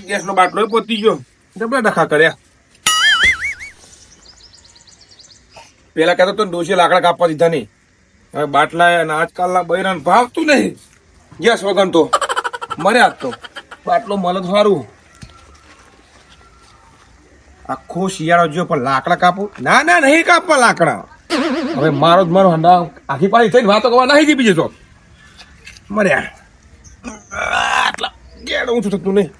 ગેસનો બાટલો પતી ગયો. ડબલા ડખા કર્યા. પેલા કહેતો તો ડોશી લાકડા કાપવા દીધા નહીં. હવે બાટલા અને આજકાલના બૈરાને ભાવતું નહીં. ગેસ વગર તો મર્યા તો બાટલો મળે તો સારું. આખો શિયાળો જો પણ લાકડા કાપું ના ના નહીં કાપવા લાકડા. હવે મારો જ મારો હંડા આખી પાડી થઈને વાતો કરવા નહીં બીજે તો મર્યા. આટલા ગેડ ઊંચું થતું નહીં.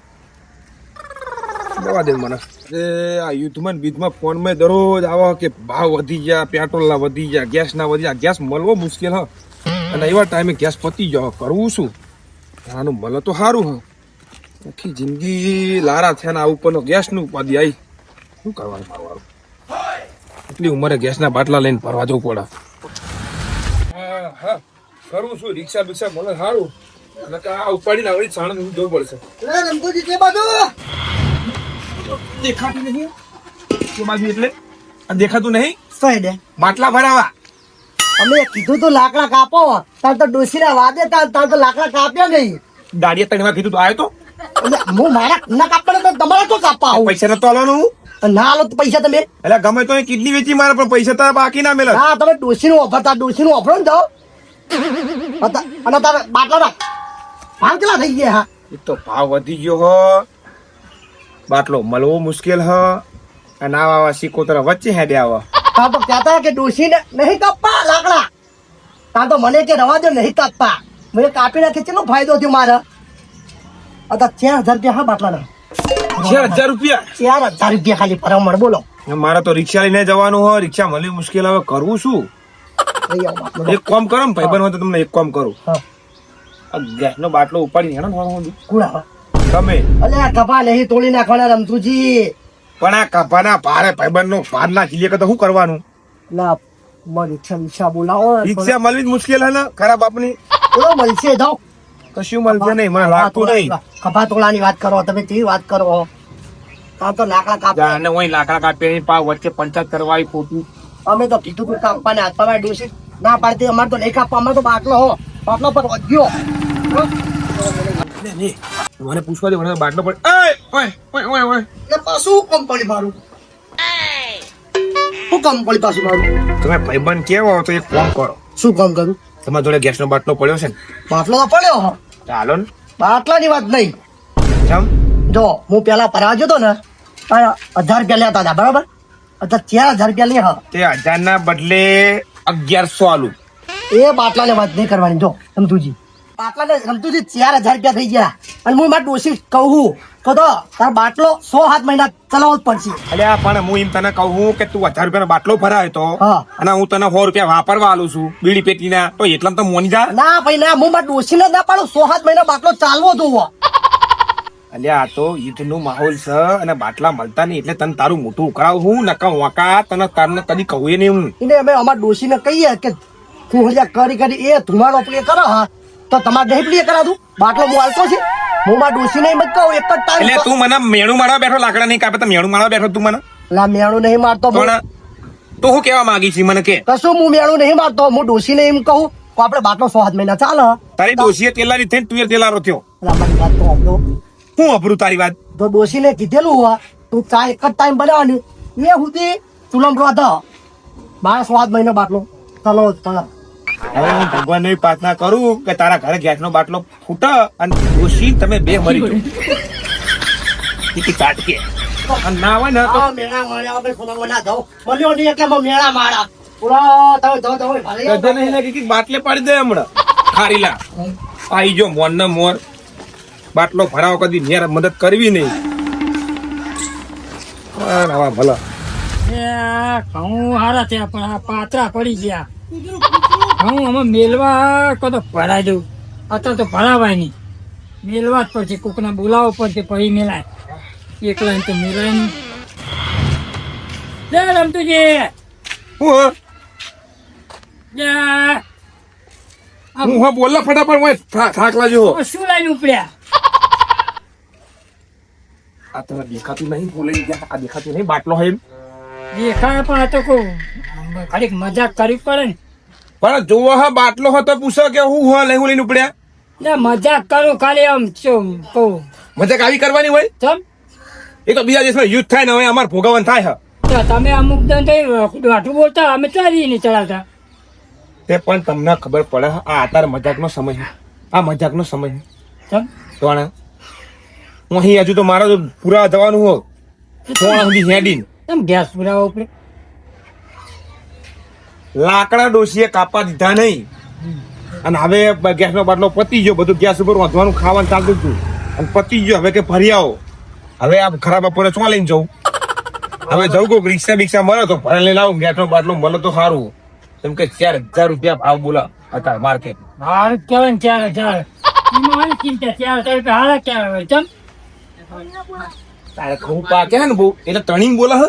દવા દે મને. આ યુદ્ધમાં બીજમાં ફોનમાં દરરોજ આવો કે ભાવ વધી ગયા, પેટ્રોલના વધી ગયા, ગેસના વધી ગયા. ગેસ મળવો મુશ્કેલ હ અને એવા ટાઈમે ગેસ પતી જાવ કરવું શું? આનું મળે તો સારું હ. આખી જિંદગી લારા થયા ને આ ઉપરનો ગેસનું ઉપાધિ આવી. શું કરવાનું મારું? એટલી ઉંમરે ગેસના બાટલા લઈને ફરવા જવું પડે. હા હા કરવું શું? રિક્ષા બિક્ષા મળે સારું. અને આ ઉપાડીને આવડી સાણંદ જવું પડશે. દેખાતું નહીં એ બાજુ એટલે દેખાતું નહીં. બાટલા ભરાવા અમે કીધું તો લાકડા કાપો તાર તો ડોસીના વાદે તાર તો લાકડા કાપ્યા નહીં. દાડિયા તણીમાં કીધું તો આવ્યો તો હું મારા ના કાપવાના તો તમારે તો કાપવા આવું. પૈસા નતો આલવાનું. ના આલો તો પૈસા તમે એટલે ગમે તો કિડની વેચી મારે પણ પૈસા તારા બાકી ના મેળે. હા તમે ડોસીનું ઓફરતા ડોસીનું ઓફરો ને જાઓ અને તારે બાટલા ભાવ કેટલા થઈ ગયા? હા એ તો ભાવ વધી ગયો હ. બાટલો મળવો મુશ્કેલ હ અને આવા સિકોતર વચ્ચે હેડે આવા. તાર તો કહેતા કે ડોસીને નહીં કાપવા લાકડા. તાર તો મને કે રવા દો નહીં કાપવા. મને કાપી નાખે કેટલો ફાયદો થયો મારે. અત્યારે 4,000 રૂપિયા હા બાટલાના. 4,000 રૂપિયા? 4,000 રૂપિયા ખાલી ભરામણ બોલો. મારે તો રિક્ષા લઈને જવાનું હોય. રિક્ષા મળવી મુશ્કેલ. હવે કરવું શું? એક કામ કરો ને ભાઈબંધ હોય તો તમને એક કામ કરું. ગેસનો બાટલો ઉપાડી હેડો કુડા તમે. અલ્યા કપા નહીં તોડી નાખવાના રમતુજી. પણ આ કપાના ભારે ભાઈબંધ નો ભાર ના ચીલે તો શું કરવાનું? ના રિક્ષા બોલાવો. રિક્ષા મળવી જ મુશ્કેલ હે ને ખરાબ આપની. બોલો મળશે જાઓ. કશું મળશે નહીં મને લાગતું નહીં. કપા તોલાની વાત કરો તમે કેવી વાત કરો? તાર તો લાકડા કાપવા અને હું લાકડા કાપી પાવ વચ્ચે પંચાયત કરવા આવી ખોટું. અમે તો કીધું કે કાપવાને હાથમાં ડોસી ના પાડતી. અમારે તો નહીં કાપવા. અમારે તો બાટલો હો બાટલો પર વધ્યો. મને પૂછવા દે મને બાટલો પડે. શું કમ પડી મારું? શું કામ પડી પાછું મારું? તમે ભાઈબંધ કેવો તો એક કામ કરો. શું કામ કરું? તમારા જોડે ગેસનો બાટલો પડ્યો છે ને? બાટલો તો પડ્યો હો. ચાલો ને. બાટલાની વાત નહીં. ચમ જો હું પેલા પરાવા જતો ને 1,000 રૂપિયા લેતા હતા બરાબર. અત્યારે 4,000 રૂપિયા લે. હા તે 1,000 ના બદલે 1,100 આલું. એ બાટલાને વાત નહીં કરવાની. જો રમતુજી બાટલાને રમતુજી 4,000 રૂપિયા થઈ ગયા અને હું મારી ડોસી કહું તો તાર બાટલો 100 મહિના ચલાવવો જ પડશે. અલ્યા પણ હું એમ તને કહું કે તું 1,000 રૂપિયાનો બાટલો ભરાય તો અને હું તને 100 રૂપિયા વાપરવા આલું છું બીડી પેટીના તો એટલા તો મોની જા. ના ભાઈ ના હું મારી ડોસીને ના પાડું. 100 મહિના બાટલો ચાલવો જોવો. અલ્યા આ તો યુદ્ધનો માહોલ છે અને બાટલા મળતા નહીં એટલે તને તારું મોટું ઉકળાવું હું નકા વાંકા તને તારને કદી કહું નહીં હું. એને અમે અમારા ડોસીને કહીએ કે તું હજા કરી એ ધુમાડો પ્લે કરો હા તો તમારે નહીં પ્લે કરાવું. બાટલો હું હાલતો છે. હું મારા ડોસીને એમ જ કહું એક જ ટાઈમ. એટલે તું મને મેણું મારવા બેઠો લાકડા નહીં કાપે તો મેણું મારવા બેઠો તું મને? લા મેણું નહીં મારતો. પણ તો હું કેવા માંગી છી મને કે? કશું હું મેણું નહીં મારતો. હું ડોસીને એમ કહું કે આપણે બાટલો 100 મહિના ચાલે. તારી ડોસીએ તેલારી થઈને તું તેલારો થયો. મારી વાત તો આપડો હું અભરું તારી વાત. તો ડોસીને કીધેલું હોવા તું ચા એક જ ટાઈમ બનાવવાની એ સુધી ચૂલમ રો હતો. 12 મહિનો બાટલો ચાલો ચાલો. હવે હું ભગવાનની પ્રાર્થના કરું કે તારા ઘરે ગેસનો બાટલો ફૂટે અને ડોશી તમે બે મરી જાઓ. કાટકે ના હોય ને તો મેળા માર્યા વગર ખોલામાં ના જાઉં. મળ્યો નહીં એટલે મેળા મારા પૂરા તમે ગધે નહીં લાગે કે બાટલે પાડી દે હમણાં ખારીલા આઈ જો મોન ને મોર બાટલો ભરાવો કદી મેર મદદ કરવી નહીં. આવા ભલા ઘઉં હારા થયા પણ આ પાતરા પડી ગયા. ઘઉં અમે મેલવા કદો ભરાઈ દઉં. અત્યારે તો ભરાવાય નહીં. મેલવા જ પડશે. કોકના બોલાવો પડશે પછી મેલાય. એકલા તો મેલાય નહીં. લે રમતુજી હું હું બોલલા ફટાફટ થાકલા જો શું લાઈને ઉપડ્યા? આ તમે દેખાતું નહીં બોલાઈ ગયા. આ દેખાતું નહીં બાટલો હોય દેખાય પણ આ તો કહું ખાલી મજાક કરવી પડે ને. પણ જોવો હા બાટલો હતો પૂછો કે હું લઈને ઉપડ્યા. મજાક કરું ખાલી આમ શું કહું મજાક આવી કરવાની હોય ચમ એ તો બીજા દેશમાં યુદ્ધ થાય ને હવે અમારે ભોગવવાનું થાય તો તમે અમુક દોઢું બોલતા અમે ચાલી નહીં ચલાવતા. તે પણ તમને ખબર પડે આ અત્યારે મજાકનો સમય છે. આ મજાકનો સમય છે. ચમ તો આને હું અહીં હજુ તો મારે તો પૂરા જવાનું હો કોણ સુધી હેડીને ચમ ગેસ પુરાવા ઉપર લાકડા ડોસીએ કાપવા દીધા નહીં અને હવે ગેસનો બાટલો પતી ગયો બધું ગેસ ઉપર વાંધવાનું ખાવાનું ચાલતું હતું અને પતી ગયો હવે કે ભરી આવો હવે આ ખરાબ બપોરે શું લઈને જવું હવે જવું કોઈક રિક્ષા બિક્ષા મળે તો ભરે લઈને આવું ગેસનો બાટલો મળે તો સારું કેમ કે 4,000 રૂપિયા ભાવ બોલા અત્યારે માર્કેટ હારું જ કહેવાય ને 4,000 એમાં હારી ચિંતા 4,000 રૂપિયા હારા કહેવાય હોય. ચમ તારે ખવું પાકે હે ને બહુ એટલે તણીને બોલે હે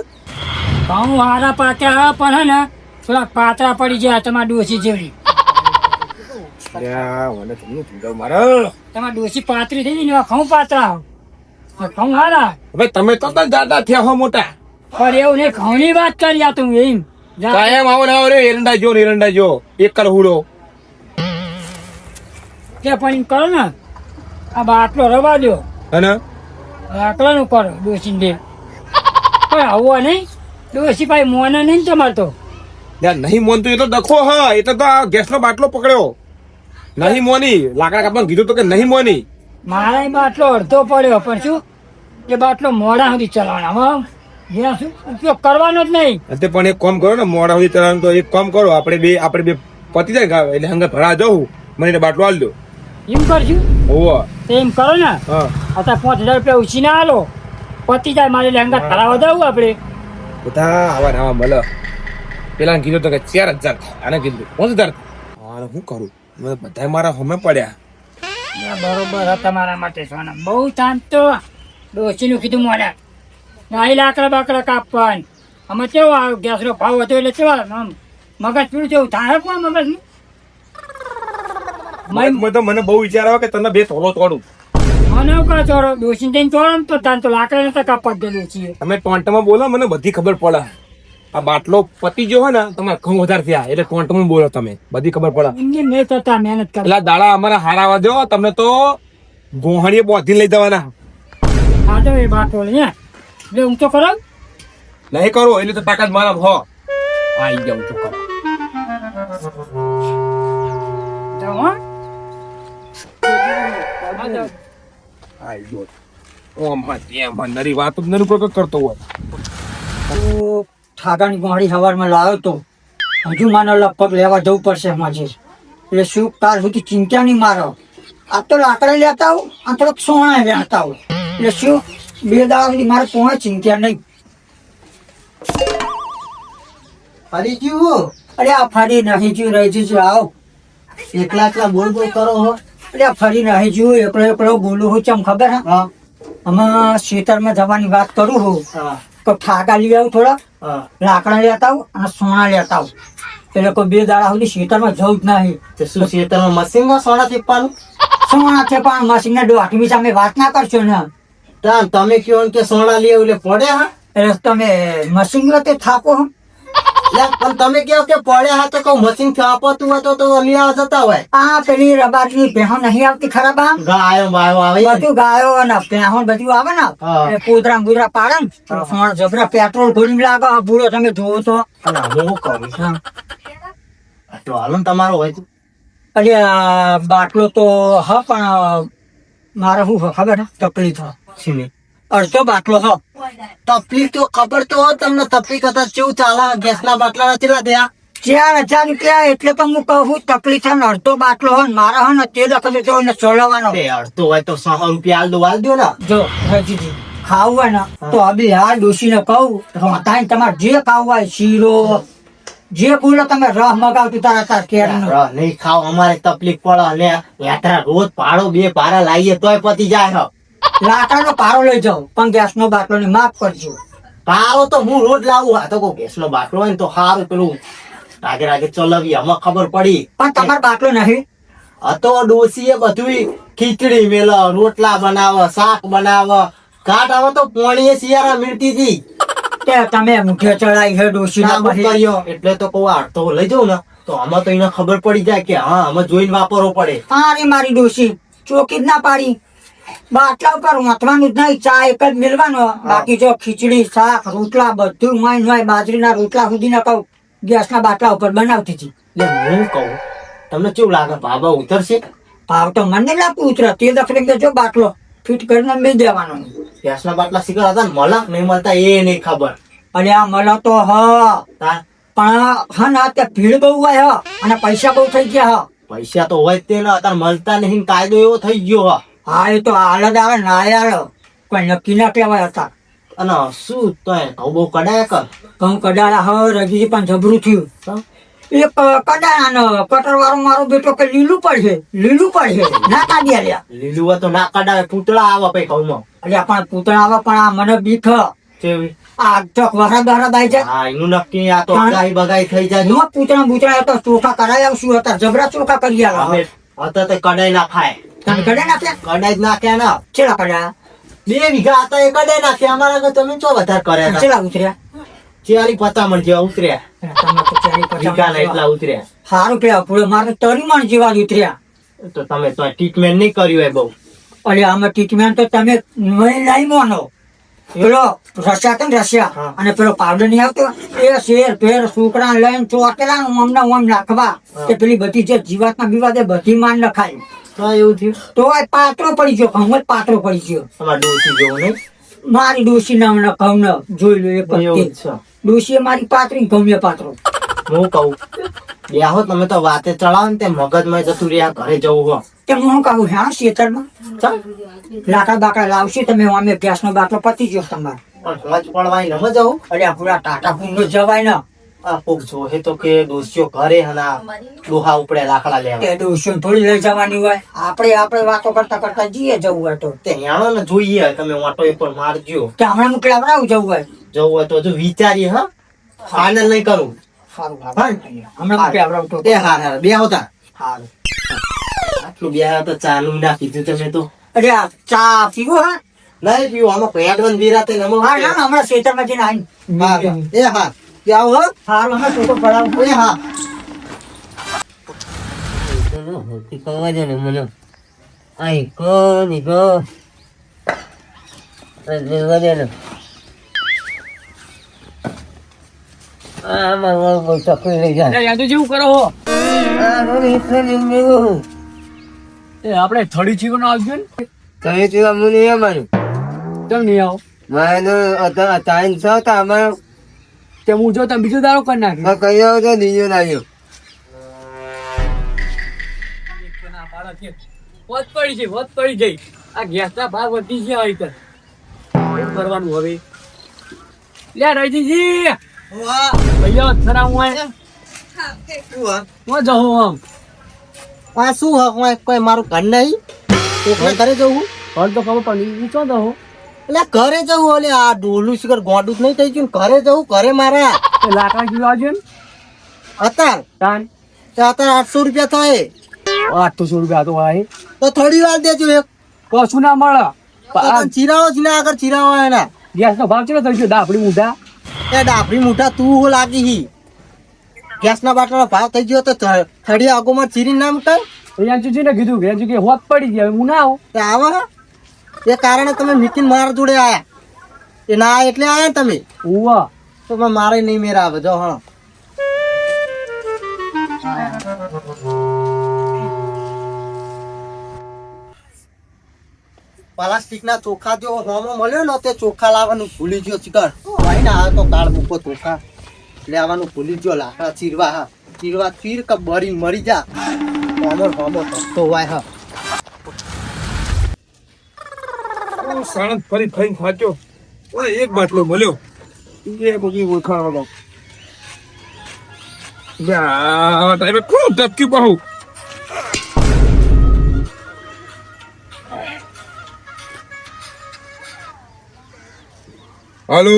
ઘઉં હારા પાક્યા પણ હે ને થોડા પાતળા પડી ગયા તમારા ડોસી જેવડી. મને તમને સમજાવ મારે તમારા ડોસી પાતળી થઈ ગઈ ને એવા ઘઉં પાતળા ઘઉં હારા. હવે તમે તો દાદા થયા હો મોટા પણ એવું નહીં ઘઉંની વાત કરી આ તું એમ કાયમ આવો ને આવો રે એરંડા જો એક કર હુડો તે પણ એમ કરો ને આ બાટલો રવા દો અને લાકડાનું કરો ડોસી દે પણ આવો નહીં ડોસી ભાઈ મોને નહીં તમારે તો યાર નહીં મોનતું એ તો દખો હા એટલે તો આ ગેસનો બાટલો પકડ્યો નહીં મોની લાકડા કાપવાનું કીધું તો કે નહીં મોની મારા બાટલો અડધો પડ્યો પણ શું એ બાટલો મોડા સુધી ચલાવવાનો જ્યાં શું ઉપયોગ કરવાનો જ નહીં. તે પણ એક કામ કરો ને મોડા સુધી ચલાવવાનું તો એક કામ કરો આપણે બે પતી જાય એટલે હંગે ભરા જવું મને બાટલો આલ દો એમ કરશું હોવો તો એમ કરો ને હા અત્યારે 5,000 રૂપિયા ઉછીને આલો પતી જાય મારે લહેંગા ભરાવા દઉં આપણે બધા આવા મળે પેલા કીધું તો કે 4,000 આને કીધું 5,000 હા શું કરું બધા મારા હમે પડ્યા બરોબર તમારા માટે સોના બહુ શાંત તો ડોસીનું કીધું મોડા નાઈ લાકડા બાકડા કાપવાનું અમે કેવો ગેસનો ભાવ હતો એટલે કેવા આમ મગજ પીડું કેવું થાય કોણ મગજ તો મને બહુ વિચાર આવે કે તને બે તોલો તોડું મને કા ચોરો ડોસી જઈને તોડો તો તાન તો લાકડા નતા કાપવા દેલું છીએ તમે ટોન્ટમાં બોલો મને બધી ખબર પડે આ બાટલો પતી ગયો હોય ને તમારે ઘઉં વધારે થયા એટલે ટોન્ટમાં બોલો તમે બધી ખબર પડે એમને નહીં થતા મહેનત કરે પેલા દાડા અમારા હારાવા દો તમને તો ગોહણીએ બોધી લઈ જવાના આ તો એ બાટો લે એટલે હું તો કરાવ નહીં કરો એટલે તો તાકાત મારા હો આઈ જાઉં છું કરો જાઓ હો આઈ જો ઓમ હા તેમ હા નરી વાત જ નરી પ્રકાર કરતો હોય ઠાકાની ગોળી સવારમાં લાવ્યો તો હજુ માનો લગભગ લેવા જવું પડશે માજી એટલે શું તાર સુધી ચિંતા નહીં મારો આ તો લાકડા લેતા આવું આ થોડોક સોના લેતા આવું એટલે શું 2 દાડા સુધી મારે કોઈ ચિંતા નહીં. ફરી ગયું અરે આ ફરી નહીં જ્યું રહી જજો આવો એકલા એકલા બોલ બોલ કરો હો અરે આ ફરી નહીં જ્યું એકલો બોલું હું ચમ ખબર હા હા આમાં ખેતરમાં જવાની વાત કરું હું હા તો ઠાકા લઈ આવું થોડા હા લાકડા લેતા આવું અને સોના લેતા આવું એટલે કોઈ 2 દાડા સુધી ખેતરમાં જવું જ નહીં. તે શું ખેતરમાં મશીનમાં સોના ટીપવાનું સોના છે પણ મશીનના દોઢમી સામે વાત ના કરશો ને તાન તમે કયો કે સોના લઈ એટલે પડે હા એટલે તમે મશીન તે થાકો હો. લે પણ તમે કહો કે પડે હા તો કહું મશીન થી આપતું હોય તો લઈ આવવા જતા હોય આ પેલી રબારની ભેહો નહીં આવતી ખરાબ આમ ગાયો બાયો આવે બધું ગાયો અને ભેહો બધું આવે ને હા. એ કૂતરા બુતરા પાડે ને તો સોણ જબરા પેટ્રોલ ભરીને લાગે આ બુડો તમે જોવો તો અને હું કહું હા. તો હાલો ને તમારો હોય તો અરે આ બાટલો તો હા પણ મારે શું ખબર હે? તકલીફ હા. છીની અડધો બાટલો હા તકલીફ તો ખબર તો હોય તમને તકલીફ હતા કેવું ચાલે ગેસના બાટલા કેટલા થયા 4,000 રૂપિયા એટલે પણ હું કહું તકલીફ છે ને અડધો બાટલો હોય ને મારા હોય ને તે લખે તો એને ચલાવવાનો તે અડધો હોય તો 100 રૂપિયા હાલ દો ને જો હજીજી ખાવું હોય ને તો અભી આ ડોશીને કહું તાઈ તમારે જે ખાવું હોય શીરો જે બોલો તમે રહ મગાવતું તારા કેરનું નહીં ખાવ અમારે તકલીફ પડે અને યાત્રા રોજ પાડો 2 પારા લાવીએ તોય પતી જાય લાકડાનો પારો લઈ જાઓ પણ ગેસનો બાટલો ને માફ કરજો. પારો તો હું રોજ લાવું આ તો કોઈ ગેસનો બાટલો હોય ને તો સારું પેલું રાગે ચલાવી અમે ખબર પડી પણ તમારો બાટલો નહીં આ તો ડોસીએ બધું ખીચડી મેલ રોટલા બનાવે શાક બનાવે કાટ આવે તો પોણીએ શિયાળા મીઠી હતી તે તમે મુઠે ચડાઈ છે ડોશી ના કર્યો એટલે તો કહું આડતો લઈ જાઉં ને તો આમાં તો એને ખબર પડી જાય કે હા અમે જોઈને વાપરવો પડે. અરે મારી ડોશી ચોકી જ ના પાડી બાટલા ઉપર વાંચવાનું જ નહીં, ચા એક જ મેળવાનો. બાકી જો ખીચડી શાક રોટલા બધું હોય બાજરીના રોટલા સુધી ના કહું ગેસના બાટલા ઉપર બનાવતી હતી. લે હું કહું તમને કેવું લાગે ભાભા ઉતરશે? ભાવ તો મને લાગતું ઉતરે તે દફરે જો બાટલો ફિટ કરીને મેં દેવાનો. ગેસના બાટલા શીખર હતા ને મળા નહીં મળતા એ નહીં ખબર. અરે આ મળો તો તા પણ હા ના તે ભીડ બહુ હોય અને પૈસા બહુ થઈ ગયા પૈસા તો હોય જ તે ને અત્યારે મળતા નહીં ને કાયદો એવો થઈ ગયો હા એ તો હાલત આવે ના આવે કોઈ નક્કી ના કહેવાય હતા. અને શું તો ઘઉં બહુ કડાયા કર ઘઉં કડાળા રગી પણ જબરું થયું. એક કડાળા કટર વાળો મારો બેટો કે લીલું પડશે ના કાઢ્યા રહ્યા. લીલું હોય તો ના કડાય પૂતળા આવે પછી ઘઉંમાં. અરે પણ પૂતળા આવે પણ આ મને બીક કેવી? આ ચોક વરસાદ આવી જાય હા એનું નક્કી. આ તો ગાય બગાઈ થઈ જાય. નો પૂતળા તો ચોખા કરાઈ આવશું હતા જબરા ચોખા કરી અમે આવે. હતા તે કડાઈ ના ખાય. તમે કડાઈ નાખ્યા કડાઈ જ નાખ્યા ના. ચેલા કડાયા 2 વીઘા હતા એ કડાઈ નાખ્યા. અમારા આગળ તમે ચો વધારે કર્યા હતા? ચેલા ઉતર્યા 40-50 જેવા ઉતર્યા. તમે તો ચાલી વીઘા ના પચાસ એટલા ઉતર્યા. સારું કેવા પૂરે મારે 30 મણ જેવા જ ઉતર્યા. તો તમે તો ટ્રીટમેન્ટ નહીં કર્યું હોય બહુ. અરે આમાં ટ્રીટમેન્ટ તો તમે નહીં માનો. પેલો રસ્યા તો ને રસ્યા હા. અને પેલો પાવડર નહીં આવતો એ શેર પેર છોકરા લઈને ચોટેલા ઓમ નાખવા હા. કે પેલી બધી જે જીવાતના બીવાદે બધી માન નખાય તો એવું થયું. તો એ પાત્રો પડી ગયો ઘઉં જ પાત્રો પડી ગયો. તમારે ડોસી જેવું નહીં. મારી ડોશી ના ઘઉં ને જોઈ લો એક એવું જ વખતે છે. ડોશીએ મારી પાતરી ઘઉં ને પાત્રો. હું કહું બેહો તમે તો વાતે ચડાવો ને તે મગજમાં જતું રહ્યા ઘરે જવું હો. કે હું કહું હા ખેતરમાં લાકડા બાકડા લાવશે તમે અમે ગેસ નો બાટલો પતી ગયો તમારે. પણ હોજ પડવાય ન જવું. અરે આ પૂરા ટાટા પૂર જવાય ને આ કોક જોહે તો કે ડોસીઓ ઘરે હના ડોહા ઉપડે લાકડા લેવા. એ ડોશીઓ થોડી લઈ જવાની હોય આપણે વાતો કરતા કરતા જઈએ જવું હોય તો તે હેણો ને જોઈએ તમે ઓટો એક પર મારજો. કે હમણાં મોકલાવડાવું જવું હોય જવું હોય તો હજુ વિચારીએ. હા ફાઇનલ નહીં કરું. સારું હા. હમણાં મોકલાવડાવું તો એ હાર બેહો તા. સારું. આટલું બેહો તો ચાનું ના કીધું તમે તો. અરે આ ચા પીવો હા નહીં પીવું આમાં પેડવન બીરાતે ને હા ના હમણાં ખેતરમાં જઈને આવીને એ હા જાઓ હો. સારું હમણાં ટોકો પડાવું એ હા. જેવું કરો હો એ આપણે થડી ચીકણ આવજો ને કેમ નહીં આવો તેમ હું જો તમે બીજો દારો કરી નાખ્યો વધ પડી જઈ આ ગેસના ભાવ વધી ગયા હોય તો શું કરવાનું હવે લે રહીજી ભૈયા થરા હું જવું આમ આ શું હક કોઈ મારું ઘર નહીં એકલા ઘરે જવું. ઘર તો ખબર પડી હું ચો દઉં એટલે ઘરે જવું. ઓલે આ ડોલું શિખર ગોડું જ નહીં થઈ ગયું. ઘરે જવું ઘરે મારા લાકડા કિલો આવજો ને અત્યારે તાન અત્યારે 800 રૂપિયા થાય 800 રૂપિયા તો હોય તો થોડી વાર દેજો. એક કશું ના મળે ચીરાવો જ ના આગળ ચીરાવો એના ગેસ નો ભાવ ચેલો થઈ ગયો દાપડી મૂઢા એ ડાફડી મોટા તું હું લાગી હી ગેસના બાટલાનો ભાવ થઈ ગયો તો થડી આગોમાં ચીરી નામ કર યાંચુજી ને કીધું કે યાંચુ કે હોત પડી ગયા હું ના આવું તે આવો ને એ કારણે તમે નીતિન મારા જોડે આયા. એ ના આયા એટલે આયા ને તમે ઉવા તો પણ મારે નહીં મેરા આવે. જો હા પ્લાસ્ટિક ના ચોખા જો હોમો મળ્યો ને તે ચોખા લાવવાનું ભૂલી ગયો ચિકન ભાઈ ને આ તો કાળ મૂકો ચોખા લેવાનું ભૂલી ગયો. લાકડા ચીરવા હા ચીરવા ચીર કે બરી મરી જા હોમો તો વાય હા. સાણંદ ફરી ખાચો એક બાટલો મળ્યો એ બધી ઓળખાણ વગર ટાઈમે કોણ ટપકી બહુ હેલો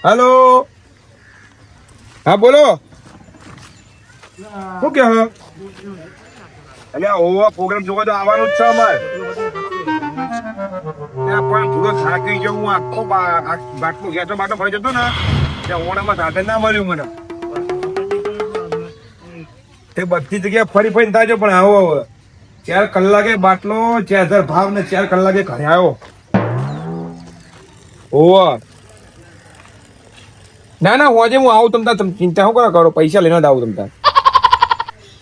હેલો હા બોલો શું કે હા એટલે ઓવા પ્રોગ્રામ જોવા તો આવવાનું જ છે અમારે ત્યાં પણ થોડો થાકી ગયો હું આખો બાટલો ગેસો બાટલો ફરી જતો ને ત્યાં ઓણામાં સાધન ના મળ્યું મને તે બધી જગ્યાએ ફરી ફરીને થાય છે પણ આવો હવે 4 કલાકે બાટલો 4000 ભાવ ને 4 કલાકે ઘરે આવ્યો. ઓવો ના ના હોજે હું આવું તમતા તમે ચિંતા શું કરો પૈસા લઈને જ આવું તમતા.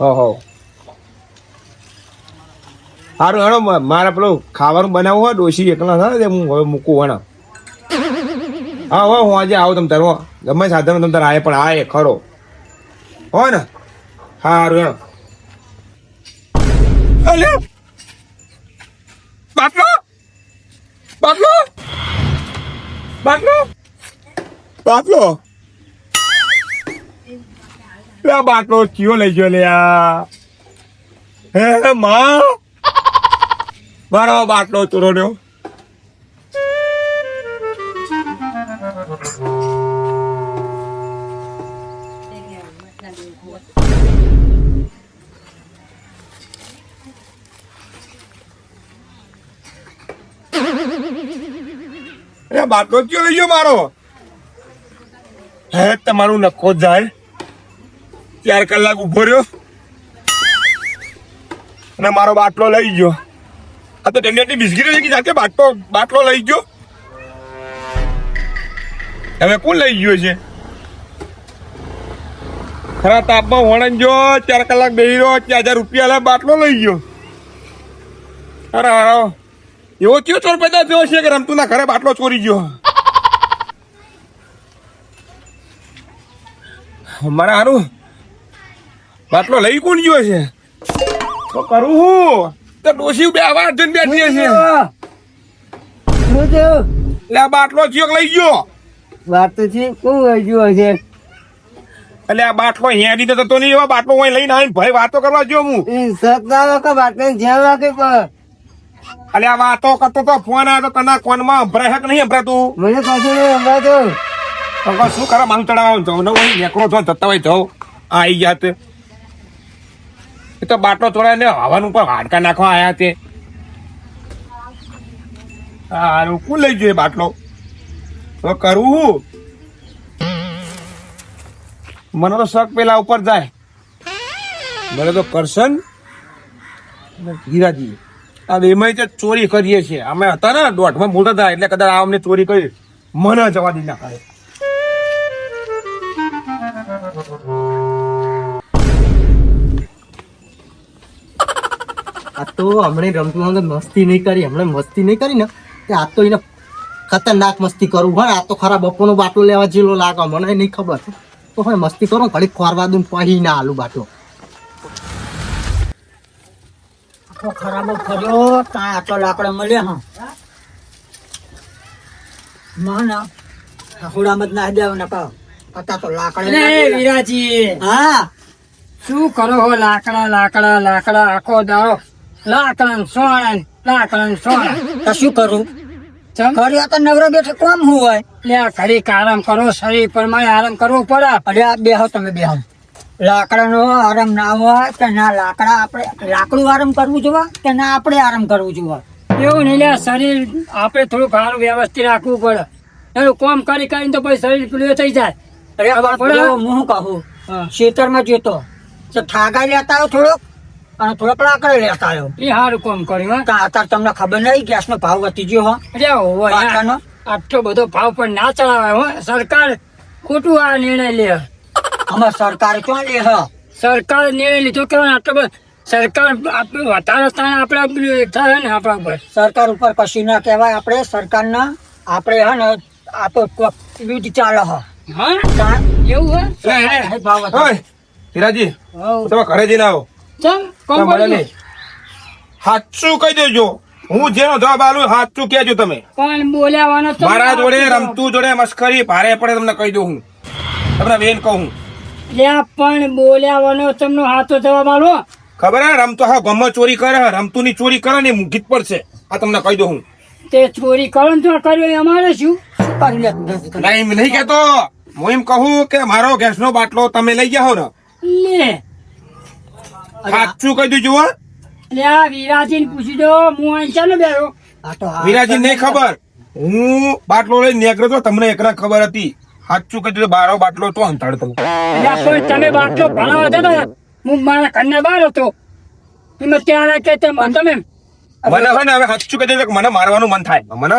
હો સારું હેડો મારે પેલું ખાવાનું બનાવવું હોય ડોશી એકલા થાય ને હું હવે મૂકું હેડો. હા હોજે આવું તમ તાર ગમે સાધન તમ તાર આય પણ આય ખરો હો ને. સારું હેડો. અલે બાટલો બાટલો બાટલો બાટલો લે બાટલો ચિયો લઈ ગયો લે આ હે માં મારો બાટલો ચોરો રહ્યો. બાટલો ચિયો લઈ ગયો મારો. હે તમારું નખો જાય 4 કલાક ઉભો રહ્યો અને મારો બાટલો લઈ ગયો. આ તો ટેન્ડરની બિસ્કીટ લઈ ગઈ જાતે બાટલો લઈ ગયો. હવે કોણ લઈ ગયો છે? ખરા તાપમાં વણજો 4 કલાક બેહી રહ્યો 4000 રૂપિયા લે બાટલો લઈ ગયો. અરે એવો કયો ચોર પેદા થયો છે કે રમતું ના ઘરે બાટલો ચોરી ગયો. મારે હારું બાટલો લઈ કોણ ગયો છે? તો કરું હું તો ડોસી બે વાર જઈને બેઠી છે. એટલે આ બાટલો ચિયોક લઈ ગયો. વાત તો છે કોણ લઈ ગયો છે? એટલે આ બાટલો હેડી તો નહીં એવા બાટલો હું લઈને આવીને ભાઈ વાતો કરવા જો હું. એટલે આ વાતો કરતો તો ફોન આવ્યો તો તને કોનમાં સંભળાય કે નહીં સંભળાતું? મને પાછું નહીં સંભળાતું. શું કરે માનું ચડાવવાનું તો નેકરો છો જતા હોય તો આવી જાત. એ તો બાટલો તોડાય ને હવાનું પર હાડકા નાખવા આવ્યા તે. હારું કોણ લઈ ગયો બાટલો? તો કરવું મને તો શક પેલા ઉપર જાય. મને તો કરશન હીરાજી આ બેમાં ચોરી કરીએ છીએ અમે હતા ને 1.5 બોલતા હતા એટલે કદાચ આ અમને ચોરી કરી મને જવા દી ના કરે. આ તો હમણાં રમતું મસ્તી નહીં કરી હમણાં મસ્તી નહીં કરી ને તે આ તો એને ખતરનાક મસ્તી કરવું હોય. આ તો ખરા બપોરનો બાટલો લેવા જેલો લાગે મને નહીં ખબર તો હવે મસ્તી કરું ઘડી ખોરવા દઉં પછી ના આલુ બાટલો. ખરાબ ફર્યો ત્યાં આટલો લાકડો મળ્યો. હા ના હુડામત ના દેવ ને કહો પતા તો લાકડા વિરાજી. હા શું કરો હો? લાકડા લાકડા લાકડા આખો દાડો લાકડા સોણ શું કરું? ઘરે તો નવરો બેઠો કોમ હું હોય લે ઘડીક આરામ કરો શરીર પ્રમાણે આરામ કરવો પડે. અરે આ બેહો તમે બેહો. લાકડાનો આરામ ના હોય કે ના લાકડા આપણે લાકડું આરામ કરવું જોવા કે ના આપણે આરામ કરવું જોવા એવું નહીં લે. શરીર આપણે થોડું સારું વ્યવસ્થિત રાખવું પડે. એનું કોમ કરી કરીને તો પછી શરીર પેલું થઈ જાય. અરે હું કહું ખેતરમાં જતો તો ઠાગા લેતા આવ્યો થોડોક અને થોડોક લાકડા લેતા આવ્યો. એ સારું કોમ કર્યું. અત્યારે તમને ખબર નહીં ગેસ નો ભાવ વધી ગયો હોય આટલો બધો ભાવ પણ ના ચડાવાય હો. સરકાર ખોટું આ નિર્ણય લે. અમાર સરકારે ક્યાં લે? સરકારે નિર્ણય લીધો કેવાય આટલો બધો. સરકાર વધારે સ્થાન આપણે થાય ને આપણા ઉપર. સરકાર ઉપર કશું ના કહેવાય. આપણે સરકારના આપણે હે ને આ તો વિધ ચાલે હ. હા એવું હે ભાવ હીરાજી તમે ઘરે જઈને આવો. સાચું કહી દેજો. હું જેનો જવાબ આલું સાચું કહેજો તમે. પણ બોલાવાનો મારા જોડે રમતું જોડે મસ્કરી ભારે પડે તમને કહી દઉં હું. તમને બેન કહું પણ બોલાવાનો તમને હાથો જવાબ આલો. ખબર હે રમતો હા ગમે ચોરી કરે રમતું ની ચોરી કરે ને મૂકી જ પડશે. આ તમને કહી દઉં હું. તે ચોરી કરો ને તો કર્યો અમારે શું નહીં કેતો. હું એમ કહું કે મારો ગેસ નો બાટલો તમે લઈ જાઓ ને. લે સાચું કહી દેજો. વિરાજી ને પૂછી દો. હું અહીં ચાલો બેરો. વિરાજી નહીં ખબર. હું બાટલો લઈને નીકળ્યો તો તમને એકલા ખબર હતી. સાચું કહી દીધું બારો બાટલો તો અંતાડતો. તમે બાટલો ભણાવવા જતા હું મારા ઘરના બહાર હતો. એમાં ત્યારે કે તમે મને હોય ને હવે સાચું કહી દે કે મને મારવાનું મન થાય મને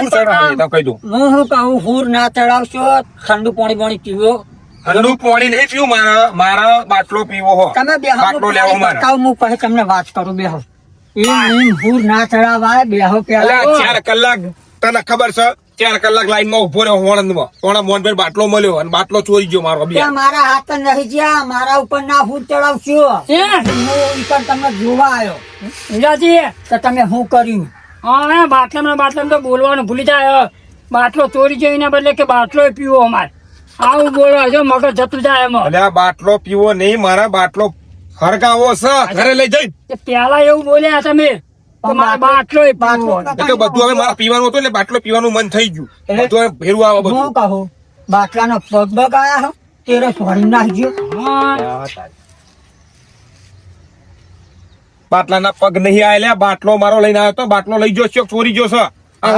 હું ચડાવી તો કહી દઉં હું શું કહું હુર ના ચડાવશો ઠંડુ પાણી પીવો ઠંડુ પાણી નહીં પીવું મારા બાટલો પીવો હો તમે બાટલો લેવો મારે હું પછી તમને વાત કરું બેહો એમ હુર ના ચડાવાય બેહો અલ્યા 4 કલાક તને ખબર છે 4 કલાક લાઈન માં ઉભો રહ્યો હોણમાં મોહનભાઈ બાટલો મળ્યો અને બાટલો ચોરી ગયો મારો બે મારા હાથ રહી ગયા મારા ઉપર ના હુર ચડાવશો હું તમને જોવા આવ્યો હીરાજી તો તમે શું કર્યું હા બાટલામાં તો બોલવાનું ભૂલી જાય બાટલો ચોરી ગયો એના બદલે કે બાટલો પીવો અમારે આવું બોલો જો મગજ જતું જાય એમાં અલ્યા બાટલો પીવો નહીં મારા બાટલો હરગાવો છે ઘરે લઈ જઈ પેલા એવું બોલ્યા તમે બાટલો એટલે બધું હવે મારા પીવાનું હતું એટલે બાટલો પીવાનું મન થઈ ગયું બધું હવે ભેરું આવે બધું હું કહું બાટલાનો પગ બગ આયા તેરે ફોડી નાખજો બાટલાના પગ નહીં આયેલા બાટલો મારો લઈને આવ્યો તો બાટલો લઈ ગયો છે ચોરી ગયો છે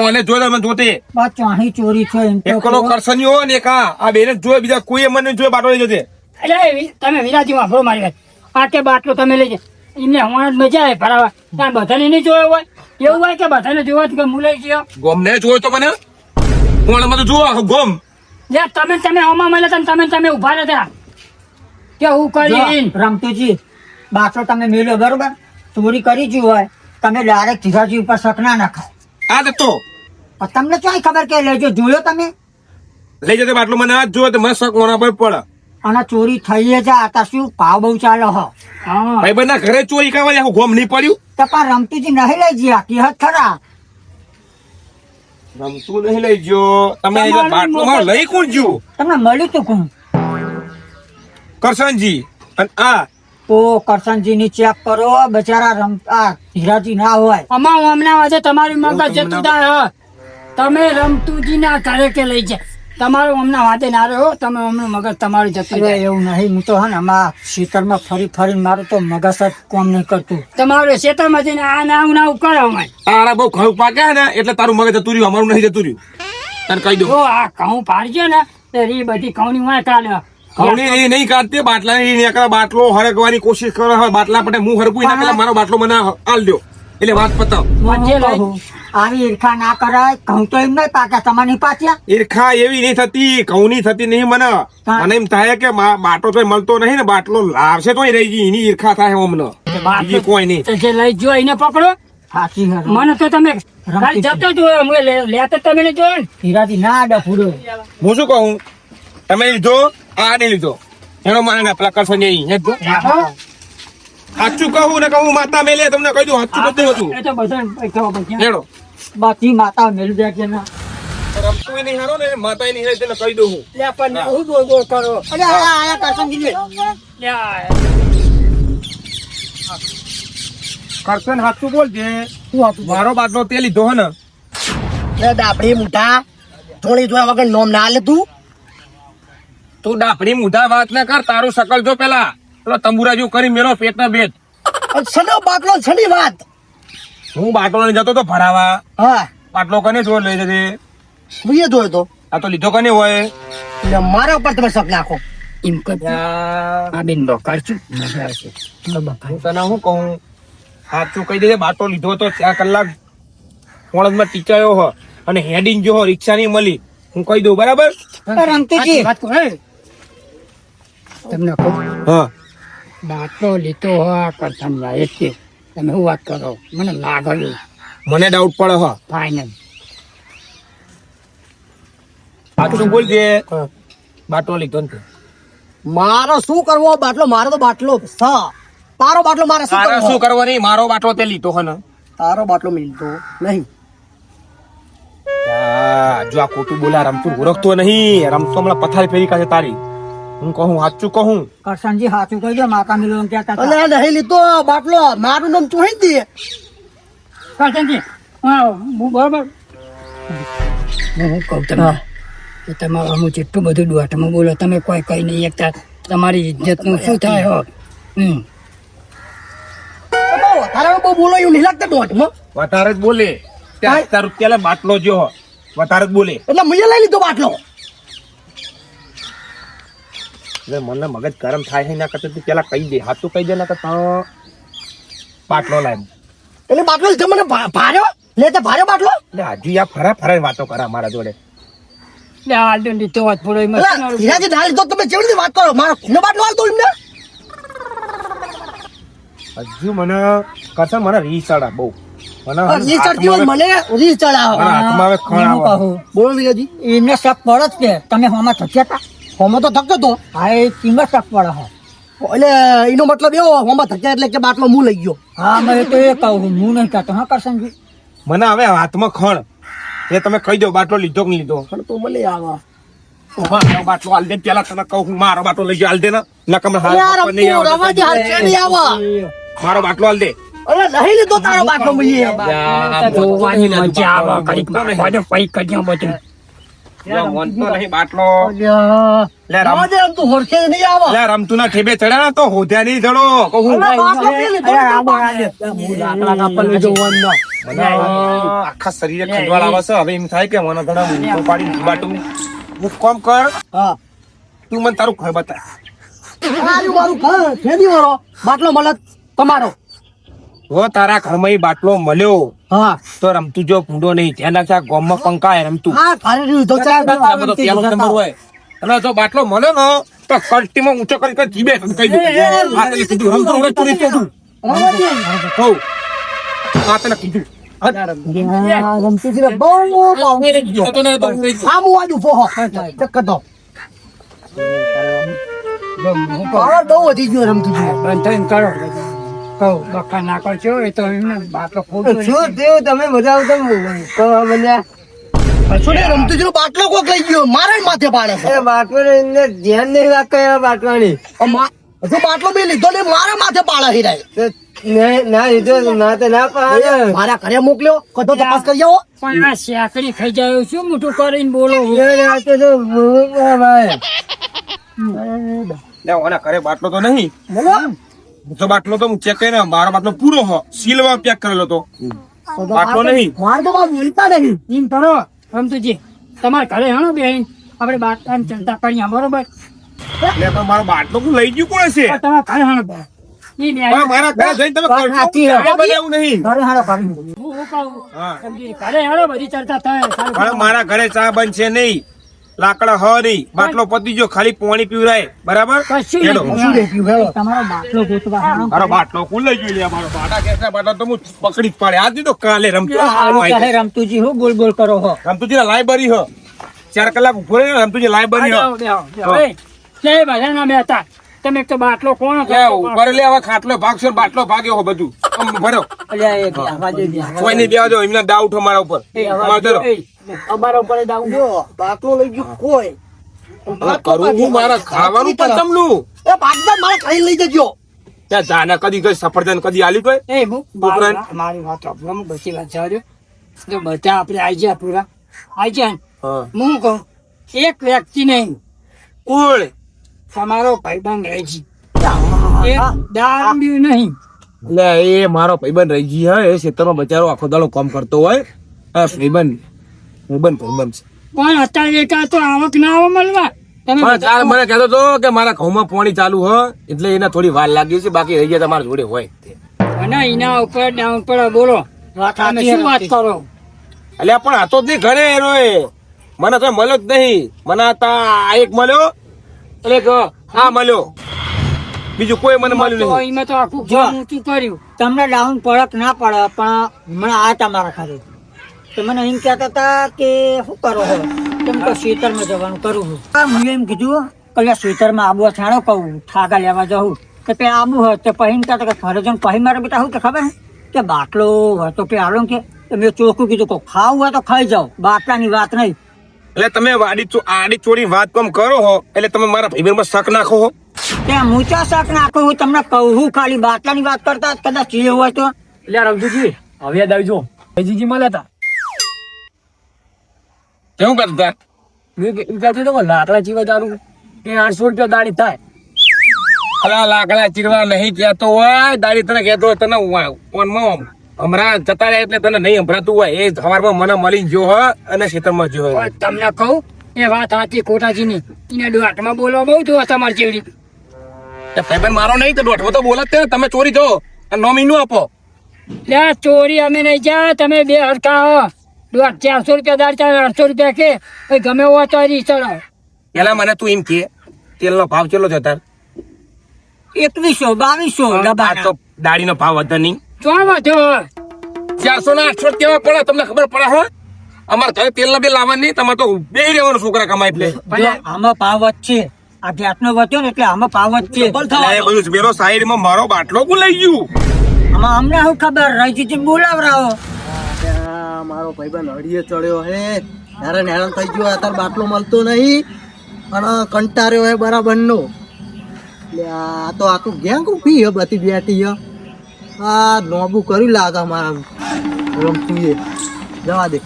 મને જોઈ મને જોતે ચાહી ચોરી છે એકલો કરસની હોય ને આ બેને જોયે બીજા કોઈ મને જોયે બાટલો લઈ જતે એટલે તમે વિરાજી વાપરો મારી વાત આ કે બાટલો તમે લઈ જાય એમને હમણાં જ મજા આવે ભરાવા ત્યાં બધાને નહીં જોયો હોય એવું હોય કે બધાને જોવા કે હું લઈ ગયો ગોમ ને જોયો તો મને કોણ તો જોવા ગોમ તમે હમણાં મળે તમે ઉભા રહેતા કે હું કરી રમતુજી બાટલો તમે મેલ્યો બરોબર ચોરી કરી જ હોય તમે ડાયરેક્ટ ધીરાજી ઉપર શક ના નખાય આ તો તમને ક્યાંય ખબર કે લેજો જોયો તમે લઈ જતે બાટલો મને આ જોયો તો મને શક મોના પર પડે અને ચોરી થઈ જ આ શું ભાવ બહુ ચાલે હો ભાઈ બંને ઘરે ચોરી કરવા આખું ગોમ નહીં પડ્યું તો પણ રમતુજી નહીં લઈ ગયા કે હદ ખરા રમતું નહીં લઈ ગયો તમે બાટલો મારો લઈ કોણ ગયું તમને મળ્યું તું કોણ કરશનજી અને આ ઓ કરશનજી ની ચેક કરો બચારા રમતા હીરાજી ના હોય અમાર હમણાં આજે તમારી મગજ જતું થાય તમે રમતુજી ના ઘરે કે લઈ જાય તમારું હમણાં વાતે ના રહ્યો તમે હમણાં મગજ તમારું જતું રહે એવું નહીં હું તો હે ને આમાં ખેતરમાં ફરીને મારું તો મગજ જ કોમ નહીં કરતું તમારું ખેતરમાં જઈને આ ના કરે અમારે આડા બહુ ઘઉં પાક્યા ને એટલે તારું મગજ જતું રહ્યું અમારું નહીં જતું રહ્યું તને કહી દઉં આ ઘઉં પાડજો ને તો એ બધી ઘઉંની વાય કાઢે ઘઉંની એ નહીં કાઢતી બાટલા નહીં બાટલો હરગવાની કોશિશ કરે હોય બાટલા પટે હું હરગું ના પેલા મારો બાટલો મને આલ દો એટલે વાત પતાવ આવી ઈર્ખા ના કરાય ઘઉં તો એમ નહીં પાક્યા તમારે પાછ્યા ઈર્ખા એવી નહીં થતી ઘઉં ની થતી નહીં મને મને એમ થાય કે બાટલો તો મળતો નહીં ને બાટલો લાવશે તો રહી ગઈ એની ઈર્ખા થાય અમને બીજી કોઈ નહીં જે લઈ જો એને પકડો સાચી મને તો તમે જતો જોયો લેતો તમે ને જોયો હીરાજી ના ડફુડો હું શું કહું તમે લીધો આ નહીં લીધો એનો માને પેલા કરશો નહીં સાચું કહું ને કહું માતા મેલે તમને કહી દઉં સાચું બધું હતું એ તો બધા હેડો બાકી માતા મેળ દે કે ના રમતું નહીં હારો ને માતા નહીં તેને કહી દઉં હું લે પણ હું બોલ કરો અરે આયા કરશનજી લે કરશન સાચું બોલજે મારો બાટલો તે લીધો હે ને ડાપડી મુઠા થોડી જોયા વગર નોમ ના લે તું ડાપડી મુઢા વાત ના કર તારું શકલ જો પેલા પેલો તંબુરા જેવું કરી મેલો પેટના બેટ છનો બાટલો છની વાત હું બાટલો લઈ જતો તો ભરાવા હા બાટલો કને જોર લઈ જજે હું એ જોયો તો આ તો લીધો કને હોય એટલે મારા ઉપર તમે શક નાખો એમ કર આ બેન બકાર છું હું તને શું કહું સાચું કહી દેજે બાટલો લીધો તો 4 કલાક પોણમાં ટીચાયો હો અને હેડિંગ જો રિક્ષા ની મળી હું કહી દઉં બરાબર રમતુજી વાત કરો તમને કહું હા બાટલો લીધો હોય કરતા લાયક છે તમે શું વાત કરો મને લાગેલું મને ડાઉટ પડે હા ફાઇનલ સાચું બોલજે બાટલો લીધો ને મારો શું કરવો બાટલો મારો તો બાટલો તારો બાટલો મારે શું તારે કરવો શું કરવાની મારો બાટલો તે લીધો હે ને તારો બાટલો મિલતો નહીં જો આ ખોટું બોલા રમતું ઓળખતો નહીં રમતો હમણાં પથારી ફેરી કાઢે તારી હું કહું સાચું કહું કરશનજી સાચું કહી દો માતા મિલો કહેતા અને નહીં લીધો બાટલો મારું નામ ચોહી દે કરશનજી હું બરાબર હું કહું તમે કે તમારું અમુક જેટલું બધું દોટમાં બોલો તમે કોઈ કઈ નહીં એકતા તમારી ઇજ્જતનું શું થાય હો વધારે બહુ બોલો એવું નહીં લાગતા દોઢમાં વધારે જ બોલે 4 રૂપિયા બાટલો જો વધારે જ બોલે એટલે મેં લઈ લીધો બાટલો એટલે મને મગજ ગરમ થાય છે ના કરતા તું પેલા કહી દે હાથું કહી દે ના કરતા બાટલો લાય એટલે બાટલો લીધો મને ભાર્યો લે તે ભાર્યો બાટલો એટલે હજુ યાર ફરા વાતો કરા મારા જોડે. લે હાલ તો લીધો વાત પડો એમાં શું ના હીરાજી ના લીધો તમે કેવી રીતે વાત કરો મારો ખૂનો બાટલો હાલતો એમને હજુ મને કરશે મને રીસાડા બહુ મને રી ચડતી હોય મને રી ચડાવો મને હાથમાં હવે ખણ હું આવે. કહું બોલો વીરાજી એમને શક પડે જ કે તમે હોમાં થક્યા હતા હોમો તો થકતો તો હા એ કિંમત શક પડે હા એટલે એનો મતલબ એવો હોમો થક્યા એટલે કે બાટલો હું લઈ ગયો હા મેં તો એ કહું હું નહીં કહેતો હા કરશનજી મને હવે હાથમાં ખણ એ તમે કહી દો બાટલો લીધો કે નહીં લીધો. પણ તો મને આવા મારો બાટલો હાલ દે પેલા તને કહું હું મારો બાટલો લઈ જાઓ હાલ દે ને નકર મને યાર હાથ નહીં આવે. રવાજી હાલ કેની આવા મારો બાટલો હાલ દે. અરે નહીં લીધો તારો બાટલો મળી જોવાની મજા આવે કડીક માં પૈ કર્યો બધું વંતો નહીં બાટલો લે રમ રવાજે આમ તું હોરખે નહીં આવા લે રમતું ના ઠેબે ચડ્યા ને તો હોદ્યા નહીં ચડો કહું. અરે બાટલો નહીં લીધો મને આખા શરીરે ખંજવાળ આવે છે હવે એમ થાય કે મને ઘણા ઊંચો પાડી બાટું હું કોમ કર હા તું મને તારું ઘર બતા. આર્યું મારું ઘર ખેદી વાળો બાટલો મળે તમારો જો તારા ઘરમાં ઈ બાટલો મળ્યો હા તો રમતું જો ભૂંડો નહીં ધ્યાન રાખે ગોમમાં પંકાય રમતું હા ઘરે રહ્યું તો ચાલ આ બધો પેલો નંબર હોય અને જો બાટલો મળ્યો ને તો કલ્ટીમાં ઊંચો કરી જીબે કહી દઉં આ તને કીધું રમતું હવે તું નહીં કીધું કહું આ તને કીધું રમતી બહુ તો ને તો નહીં. આ હું આજુ પોહો ચક્કર તો પાવર બહુ વધી ગયો રમતું બંધ થઈને કરો કહું બક્કા ના કરશો એ તો એમને બાટલો ખોટો શું થયું તમે બધા શું રમતું જેવું બાટલો કોક લઈ ગયો મારા માથે પાડે છે બાટલો ધ્યાન નહીં રાખે બાટવાની હજુ બાટલો બી લીધો ને મારા માથે પાડે હિરાય ના લીધો ના તો ના પાડે મારા ઘરે મોકલ્યો કદો તપાસ કરી આવો પણ આ શેકડી ખાઈ જાય શું મોટું કરીને બોલો લે ઓના ઘરે બાટલો તો નહીં બોલો તો બાટલો તો હું ચેક કરીને મારો બાટલો પૂરો હો સીલમાં પેક કરેલો તો બાટલો નહીં. માર તો બાપ બોલતા નહીં એમ કરો રમતુજી તમારા ઘરે હણો બેન આપણે બાટલાની ચિંતા કરીએ બરોબર લે પણ મારો બાટલો હું લઈ ગયું કોણ છે તમારા ઘરે હણો બેન ઈ બે પણ મારા ઘરે જઈને તમે કરશો બનાવું નહીં. ઘરે હણો કરી હું કહું હા સમજી ઘરે હણો બધી ચર્ચા થાય પણ મારા ઘરે ચા બનશે નહીં લાકડા હ નહીં બાટલો પતી ગયો ખાલી પાણી પીવરાય બરાબર કશું હેડો. નહીં. તમારો બાટલો ગોતવા હણો. મારો બાટલો કોણ લઈ ગયું લે મારો બાટા કેસના બાટલા તો હું પકડી જ પાડે આજ તો કાલે રમતો હારું કહે રમતુજી હું બોલ બોલ કરો હો રમતુજી લાયબ્રેરી હ 4 કલાક ઉભો રહે રમતુજી લાયબ્રેરી હ જય બધા ના બેતા તમે એક તો બાટલો કોણ લે ઉપર લે હવે ખાટલો ભાગશો ને બાટલો ભાગ્યો હો બધું આમ ભરો કોઈ નહીં બેવા દો એમના ડાઉટ હો મારા ઉપર મારો ધરો. અમારા ઉપર દાવ જો બાટલો લઈ ગયો કોઈ કરું હું મારા ખાવાનું પણ તમનું એ બાટલા મારા ખાઈ લઈ જજો ત્યાં જાના કદી કઈ સફરજન કદી આલી કોઈ એ હું મારી વાત સાંભળો, હું બધી વાત જવા જો બધા આપણે આઈ ગયા પૂરા આઈ ગયા ને. હા હું કહું એક વ્યક્તિ નહીં કોણ તમારો ભાઈબંધ રહેજી એક દારૂ નહીં લે એ મારો ભાઈબંધ રહી ગઈ હે એ ખેતરમાં બચારો આખો દાડો કામ કરતો હોય આ ભાઈબંધ છે પણ અત્યારે એકા તો આવક ના આવો મળવા તમે પણ કાલ મને કહેતો તો કે મારા ઘઉંમાં પાણી ચાલુ હ એટલે એને થોડી વાર લાગી છે બાકી રહી ગયા તમારા જોડે હોય અને એના ઉપર ડાઉન પર બોલો તમે શું વાત કરો એટલે પણ આ તો જ નહીં ઘરે એનો એ મને તો મળ્યો જ નહીં મને આ એક મળ્યો એટલે એક આ મળ્યો બીજું કોઈ મને મળ્યું તો નહીં એમાં તો આખું ઘર ઊંચું કર્યું તમને ડાઉન પડક ના પડે પણ હમણાં આ તમારા ખાતે તો મને એમ કહેતા હતા કે શું કરો છો તેમ તો સ્વેટરમાં જવાનું કરું છું હું એમ કીધું કે સ્વેટરમાં આબુ છાણો કહું ઠાકા લેવા જવું તો તે આબુ હોય તો પહેરીને કહેતા કે ઘરે જઈને પહેરી મારે બેટા શું કે ખબર છે કે બાટલો હોય તો પેલો કે મેં ચોખ્ખું કીધું કે ખાવું હોય તો ખાઈ જાઓ બાટલાની વાત નહીં એટલે તમે આડી ચોડી વાત કોમ કરો હો એટલે તમે મારા ભાઈબંધમાં શક નાખો હો ત્યાં મૂચા શાક નાખું હું તમને કહું ખાલી બાટલાની વાત કરતા કદાચ એ હોય તો એટલે રમતુજી હવે યાદ આવજો ભાઈજી મળ્યા હતા કેવું કરતા મેં કહેતું હતું કે લાકડા ચીવા દારૂ કે 800 રૂપિયા દાડી થાય અલા લાકડા ચીરવા નહીં કહેતો હોય દાડી તને કહેતો હોય તને ફોનમાં હમણાં જતા રહ્યા એટલે તને નહીં સંભળાતું હોય એ સવારમાં મને મળી ગયો હો અને ખેતરમાં ગયો હોય. તમને કહું એ વાત સાચી કોટાજીની એને દોઢમાં બોલવા બહુ જોવા તમારી ચેવડી ભાઈબંધ મારો નહીં તો દોઢવો તો બોલત તે તમે ચોરી જો અને 9 મહિનું આપો ત્યાં ચોરી અમે નહીં જા તમે બે હરખા હો 400 રૂપિયા દાર ચાલે 800 રૂપિયા કે ભાઈ ગમે એવો તો ચડો પેલા મને તું એમ કે તેલનો ભાવ કેટલો છે તાર 2100 આ તો દાડીનો ભાવ વધે નહીં ચો વધો 400 ના 800 કેવા પડે તમને ખબર પડે હો અમારે ઘરે તેલ ના બિલ લાવવા નહીં તમારે તો બે રહેવાનું છોકરા કમાય એટલે આમાં પાવ જ છે આ ગેસનો વધ્યો ને એટલે આમાં પાવ જ છે એટલે એ બધું મેરો સાઈડમાં મારો બાટલો કોણ લઈ ગયું આમાં અમને શું ખબર રહીજી બોલાવરાવો મારો ભાઈબંધ હળીએ ચડ્યો હે હેરાન હેરાન થઈ ગયો અત્યારે બાટલો મળતો નહીં અને કંટાળ્યો હે બરાબર નો એટલે આ તો આખું ગેંગ ઉભી હે બધી બેઠી હે આ નોબુ કર્યું લાગે મારા રમતું એ જવા દે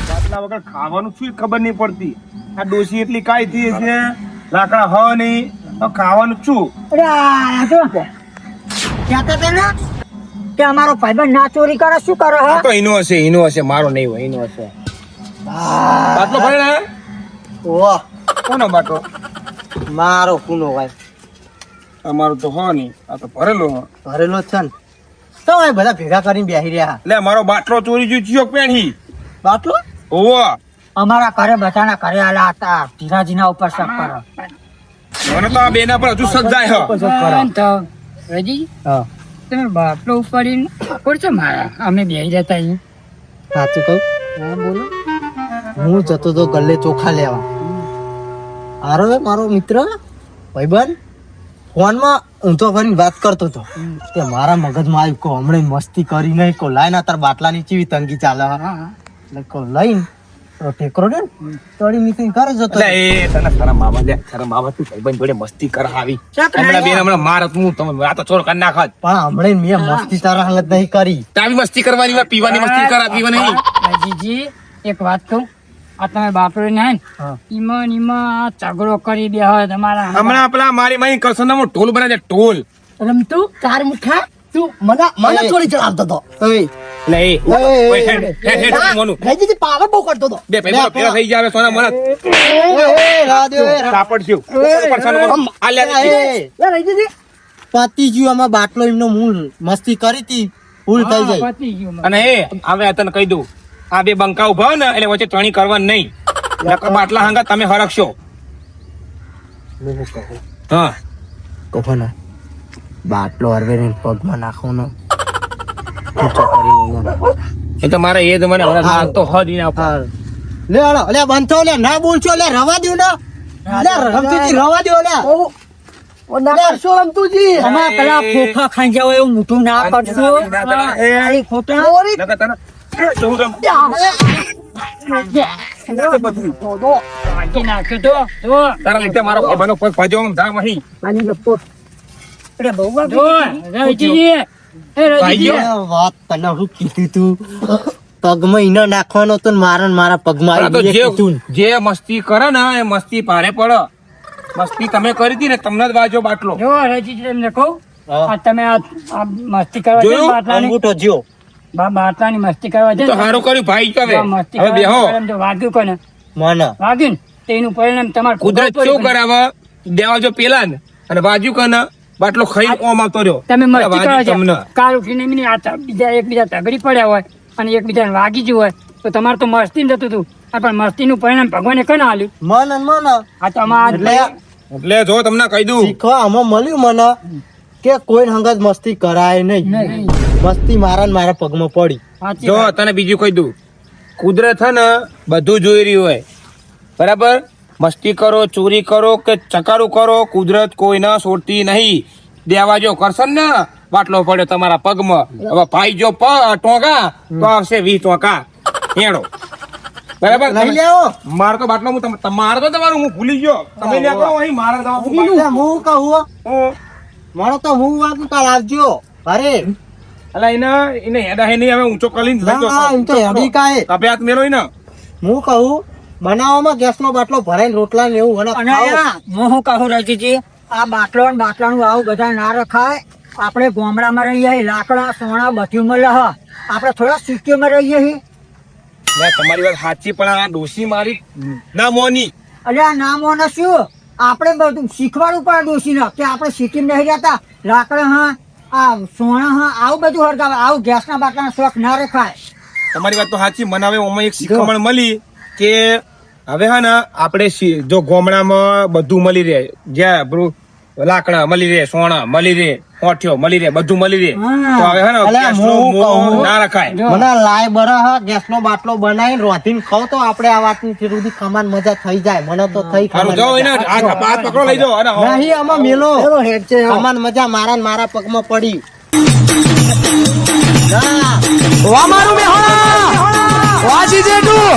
બાટલા વગર ખાવાનું શું ખબર નહીં પડતી આ ડોસી એટલી કાઈ થઈ છે લાકડા હ નહીં તો ખાવાનું શું કહેતા હતા ને કે અમારો ભાઈબંધ ના ચોરી કરે શું કરે આ તો એનો હશે મારો નહીં હોય એનો હશે બાટલો ભરે ને ઓહ કોનો બાટલો મારો કુનો ભાઈ અમારો તો હો નહીં આ તો ભરેલો હો ભરેલો જ છે ને તો એ બધા ભેગા કરીને બેસી રહ્યા એટલે મારો બાટલો ચોરી ગયો ચિયો પેણી બાટલો ઓવો અમારા ઘરે બધાના ઘરે આલા હતા ધીરાજીના ઉપર શક કરો મને તો આ બેના પર હજુ સજાય હ તો રજી હા તમે બાટલો ઉપાડીને પડશો મારા અમે બેસી જતા અહીં સાચું કહું હા બોલો હું જતો તો ગલ્લે ચોખા લેવા હારો મારો મિત્ર ભાઈબંધ ફોનમાં ઊંધો કરીને વાત કરતો હતો તે મારા મગજમાં આવ્યું કો હમણાં મસ્તી કરી નહીં કો લાઈન તાર બાટલાની ચીવી તંગી ચાલે એટલે કો લઈને તો ટેકરો ને તળી મીટિંગ કરે જતો એટલે એ તને તારા મામા લે તારા મામા તું ભાઈબંધ જોડે મસ્તી કર આવી હમણાં મારત હું તમે આ તો ચોર કરી નાખત પણ હમણાં મેં મસ્તી તારા હાલત નહીં કરી તારી મસ્તી કરવાની વા પીવાની મસ્તી કરા પીવાની રજીજી એક વાત કહું આ તમે બાપરો ને ઈમાં ઝઘડો કરી દે હવે તમારા હમણાં પેલા મારી મારી કરશન ના ટોલ બના દે ટોલ રમતું ચાર મુઠ્ઠા તું મને ચોરી ચડાવતો હતો લે એ ઓય હેડ મોનું રજીજી પાવર બહુ કરતો હતો બે ભાઈ પેલા થઈ જાવે સોના મને સાપડ થયું પરસાનો આ લે રજીજી પતી ગયું આમાં બાટલો એમનો મૂળ મસ્તી કરી તી ભૂલ થઈ જાય પતી ગયું અને એ હવે તને કહી દઉં આ બે બંકા ઉભા હોય ને એટલે વચ્ચે ટણી કરવાનું નહીં નકર બાટલા હાંગા તમે હરખશો હા કહો ને બાટલો હરવે પગમાં નાખો ને એ તો મારે એ તો મને હવે તો હદ ઈ ના લે હાલો લે બંધો લે ના બોલશો લે રવા દો ને લે રમતીજી રવા દો લે ઓ ના શું રમતુજી અમારા પેલા ખોખા ખાઈ જાવ એવું મોટું ના કરશો એ ખોટા ચોરી નકર તને વાગી નાખ્યો તો જો તારા લીધે મારો ભાઈબંધનો પગ ભાજ્યો આમ ધામ અહીં આની લપો અરે બહુ જો રજીજી એ રજીજી વાત તને હું કીધું તું પગમાં ઈનો નાખવાનો તો મારા ને મારા પગમાં આ તો આવી કીધું જે મસ્તી કરે ને એ મસ્તી ભારે પડે મસ્તી તમે કરી હતી ને તમને જ વાજો બાટલો જો રજીજી તમને કહું હા. આ તમે આ મસ્તી કરવા છે ને જોયું? બાટલાની અંગૂઠો જ્યો બાટલાની મસ્તી કરવા છે તો ને સારું કર્યું ભાઈ તો હવે મસ્તી હવે બેહો કરવા જો વાગ્યું કોને મને વાગ્યું ને તો એનું પરિણામ તમારે કુદરત શું કરાવે દેવા જો પેલા ને અને બાજુ કને બાટલો ખાઈ ઓમ આવતો રહ્યો તમે મસ્તી વાગ્યું કરો છો તમને કાલ ઉઠીને એમની આ બીજા એકબીજા તગડી પડ્યા હોય અને એકબીજાને વાગી ગયું હોય તો તમારે તો મસ્તી જ થતું હતું આ પણ મસ્તીનું પરિણામ ભગવાને કને આલ્યું મને આ તો અમારા એટલે એટલે જો તમને કહી દઉં શીખવા આમાં મળ્યું મને કે કોઈ હંગત મસ્તી કરાય નહીં નહીં. મસ્તી મારા ને મારા પગમાં પડી સાચી જો વાત. તને બીજું કહી દઉં કુદરત છે ને બધું જોઈ રહ્યું હોય બરાબર મસ્તી કરો ચોરી કરો કે ચકારું કરો કુદરત કોઈને છોડતી નહીં દેવા જો કરશે ને બાટલો પડ્યો તમારા પગમાં હવે ભાઈ જો ટોંકા તો આવશે 20 ટોંકા હેડો બરાબર લઈ લેવો મારો તો બાટલો હું તમારો તો તમારું હું ભૂલી ગયો તમે લે કરો અહીં મારા દવા એટલે હું કહું મારો તો હું વાગું કાલ આવજો અરે અલા એને હેડા હે નહીં હવે ઊંચો કરીને ના એમ તો હેડી કાંઈ. કપે હાથ મેલો ને હું કહું બનાવવામાં ગેસનો બાટલો ભરાઈને રોટલા ને એવું અને અને ખાઓ. હું શું કહું રજીજી આ બાટલો ને બાટલાનું આવું બધા ના રખાય આપણે ગામડામાં રહીએ લાકડા સોના બધું મળે હ આપણે થોડા સિટીમાં રહીએ છીએ ના, તમારી વાત સાચી પણ આ ડોસી મારી ના મોની અરે આ નામો ને શું આપણે બધું શીખવાડવું પડે ડોશીને કે આપણે સિટીમાં નહીં રહેતા લાકડા હા આ સોના હા આવું બધું હરગાવે, આવું ગેસના બાટલાનો શોખ ના રખાય. તમારી વાત તો સાચી. મને હવે ઓમાં એક શીખમણ મળી કે હવે હે ને આપણે જો ગામડામાં બધું મળી રહે, જ્યાં પેલું લાકડા મળી રહે, સોના મળી રહે, કોઠિયો મળી રહે, બધું મળી રહે, હા. તો હવે હે ને અલ્યા, ગેસનો હું મોહ કહું. ના રખાય. મને લાય બરહ ગેસનો બાટલો બનાવીને રોધીને ખાવ તો આપણે આ વાતની સુધી કમાન મજા થઈ જાય. મને તો થઈ સારું, કમાન જાઓ એને મજા. હાથ પકડો, લઈ જાઓ. અને હો. નહીં આમાં મેલો ચલો હેડ છે કમાન મજા મારા ને મારા પગમાં પડી. ના વામારું મેહોણા વાજી જેઠું